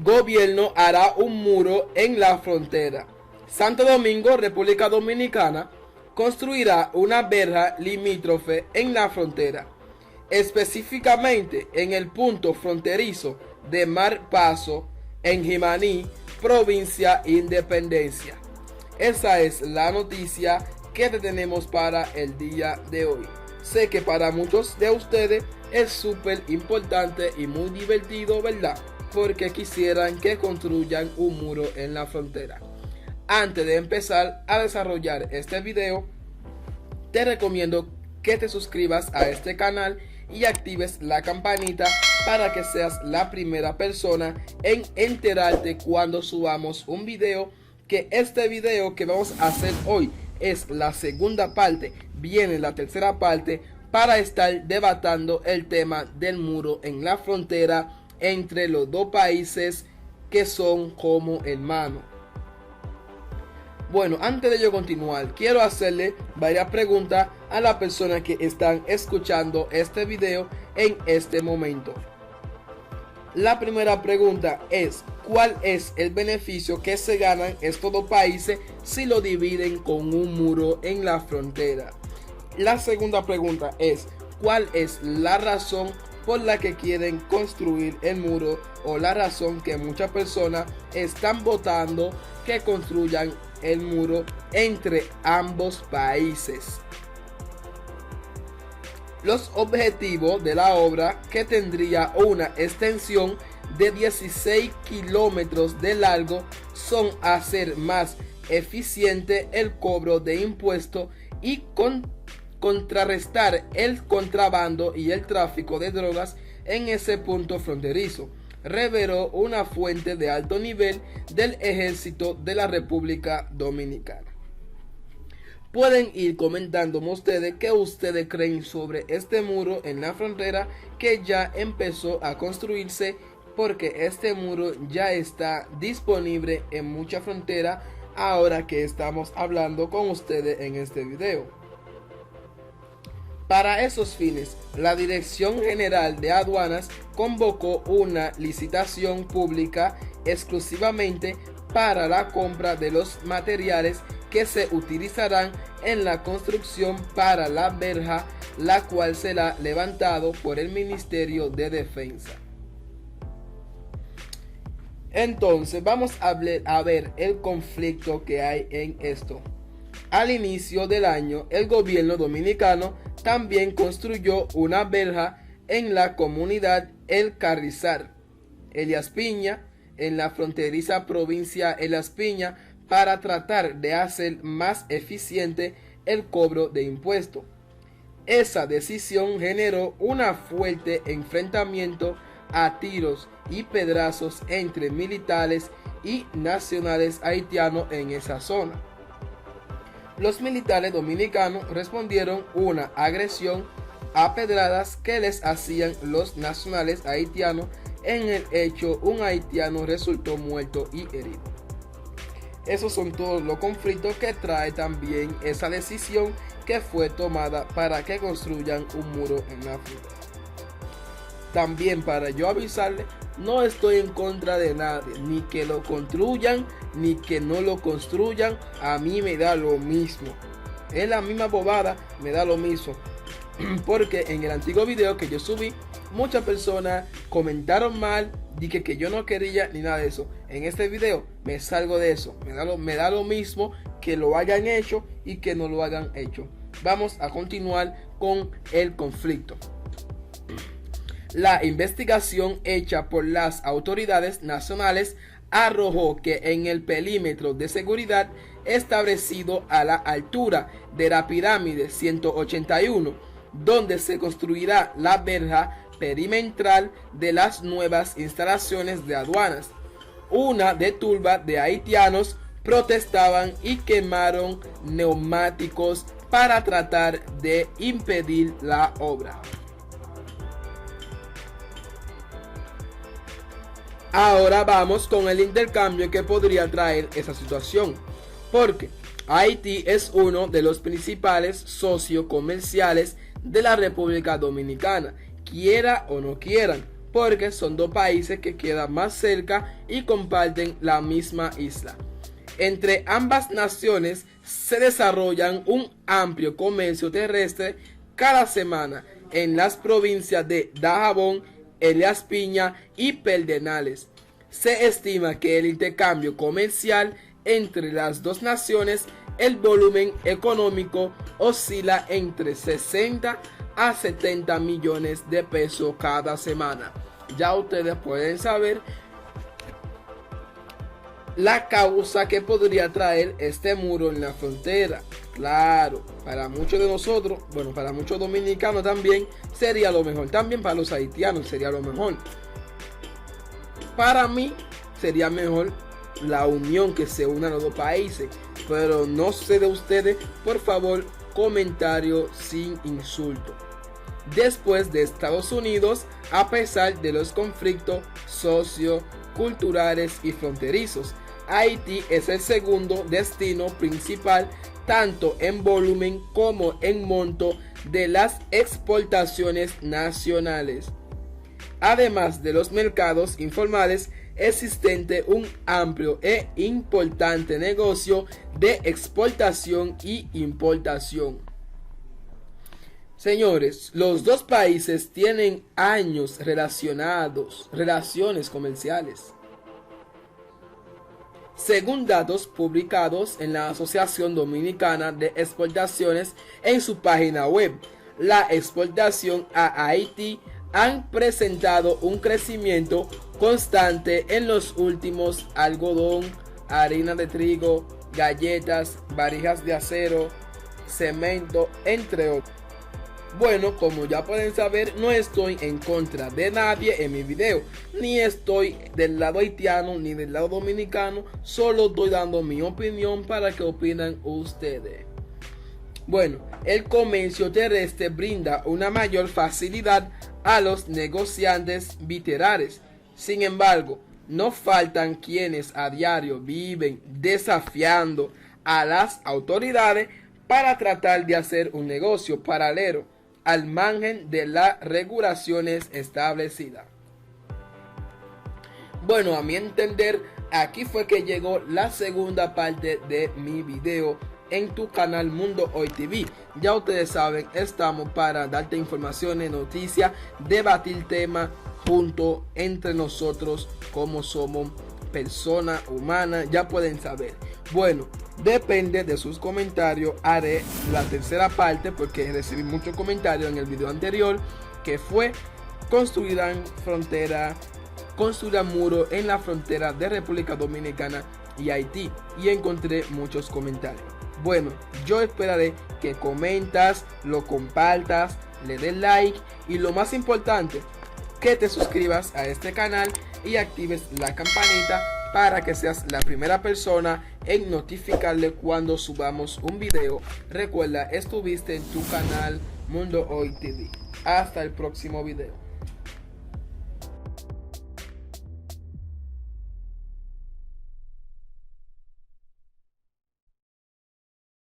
Gobierno hará un muro en la frontera. Santo Domingo, República Dominicana, construirá una verja limítrofe en la frontera, específicamente en el punto fronterizo de Mar Paso, en Jimaní, provincia Independencia. Esa es la noticia que te tenemos para el día de hoy. Sé que para muchos de ustedes es súper importante y muy divertido, ¿verdad? Porque quisieran que construyan un muro en la frontera. Antes de empezar a desarrollar este video, te recomiendo que te suscribas a este canal y actives la campanita para que seas la primera persona en enterarte cuando subamos un video. Que este video que vamos a hacer hoy es la segunda parte, viene la tercera parte para estar debatiendo el tema del muro en la frontera entre los dos países que son como hermanos. Bueno, antes de yo continuar, quiero hacerle varias preguntas a las personas que están escuchando este video en este momento. La primera pregunta es: ¿cuál es el beneficio que se ganan estos dos países si lo dividen con un muro en la frontera? La segunda pregunta es: ¿cuál es la razón por la que quieren construir el muro, o la razón que muchas personas están votando que construyan el muro entre ambos países? Los objetivos de la obra, que tendría una extensión de 16 kilómetros de largo, son hacer más eficiente el cobro de impuestos y contrarrestar el contrabando y el tráfico de drogas en ese punto fronterizo, reveló una fuente de alto nivel del Ejército de la República Dominicana. Pueden ir comentándome ustedes qué ustedes creen sobre este muro en la frontera que ya empezó a construirse, porque este muro ya está disponible en mucha frontera ahora que estamos hablando con ustedes en este video. Para esos fines, la Dirección General de Aduanas convocó una licitación pública exclusivamente para la compra de los materiales que se utilizarán en la construcción para la verja, la cual será levantado por el Ministerio de Defensa. Entonces vamos a ver el conflicto que hay en esto. Al inicio del año, el gobierno dominicano también construyó una verja en la comunidad El Carrizal, Elías Piña, en la fronteriza provincia Elías Piña, para tratar de hacer más eficiente el cobro de impuestos. Esa decisión generó un fuerte enfrentamiento a tiros y pedrazos entre militares y nacionales haitianos en esa zona. Los militares dominicanos respondieron una agresión a pedradas que les hacían los nacionales haitianos. En el hecho, un haitiano resultó muerto y herido. Esos son todos los conflictos que trae también esa decisión que fue tomada para que construyan un muro en la frontera. También, para yo avisarle, no estoy en contra de nadie, ni que lo construyan ni que no lo construyan. A mí me da lo mismo, es la misma bobada, me da lo mismo. Porque en el antiguo video que yo subí, muchas personas comentaron mal, dije que yo no quería ni nada de eso. En este video me salgo de eso, me da lo mismo que lo hayan hecho y que no lo hayan hecho. Vamos a continuar con el conflicto. La investigación hecha por las autoridades nacionales arrojó que en el perímetro de seguridad establecido a la altura de la pirámide 181, donde se construirá la verja perimetral de las nuevas instalaciones de aduanas, una de turba de haitianos protestaban y quemaron neumáticos para tratar de impedir la obra. Ahora vamos con el intercambio que podría traer esa situación, porque Haití es uno de los principales socios comerciales de la República Dominicana, quiera o no quieran, porque son dos países que quedan más cerca y comparten la misma isla. Entre ambas naciones se desarrollan un amplio comercio terrestre cada semana en las provincias de Dajabón, Elías Piña y Pedernales. Se estima que el intercambio comercial entre las dos naciones, el volumen económico oscila entre 60 a 70 millones de pesos cada semana. Ya ustedes pueden saber la causa que podría traer este muro en la frontera. Claro, para muchos de nosotros, bueno, para muchos dominicanos también sería lo mejor. También para los haitianos sería lo mejor. Para mí sería mejor la unión, que se unan los dos países. Pero no sé de ustedes, por favor, comentario sin insulto. Después de Estados Unidos, a pesar de los conflictos socioculturales y fronterizos, Haití es el segundo destino principal, tanto en volumen como en monto, de las exportaciones nacionales. Además de los mercados informales, existe un amplio e importante negocio de exportación y importación. Señores, los dos países tienen años relaciones comerciales. Según datos publicados en la Asociación Dominicana de Exportaciones en su página web, la exportación a Haití han presentado un crecimiento constante en los últimos algodón, harina de trigo, galletas, varijas de acero, cemento, entre otros. Bueno, como ya pueden saber, no estoy en contra de nadie en mi video, ni estoy del lado haitiano ni del lado dominicano, solo estoy dando mi opinión para que opinan ustedes. Bueno, el comercio terrestre brinda una mayor facilidad a los negociantes bilaterales. Sin embargo, no faltan quienes a diario viven desafiando a las autoridades para tratar de hacer un negocio paralelo al margen de las regulaciones establecidas. Bueno, a mi entender, aquí fue que llegó la segunda parte de mi video en tu canal Mundo Hoy TV. Ya ustedes saben, estamos para darte informaciones, noticias, debatir temas junto entre nosotros como somos personas humanas. Ya pueden saber. Bueno, depende de sus comentarios, haré la tercera parte porque recibí muchos comentarios en el video anterior, que fue construirán muro en la frontera de República Dominicana y Haití, y encontré muchos comentarios. Bueno, yo esperaré que comentas, lo compartas, le des like y lo más importante, que te suscribas a este canal y actives la campanita para que seas la primera persona en notificarle cuando subamos un video. Recuerda, estuviste en tu canal Mundo Hoy TV. Hasta el próximo video.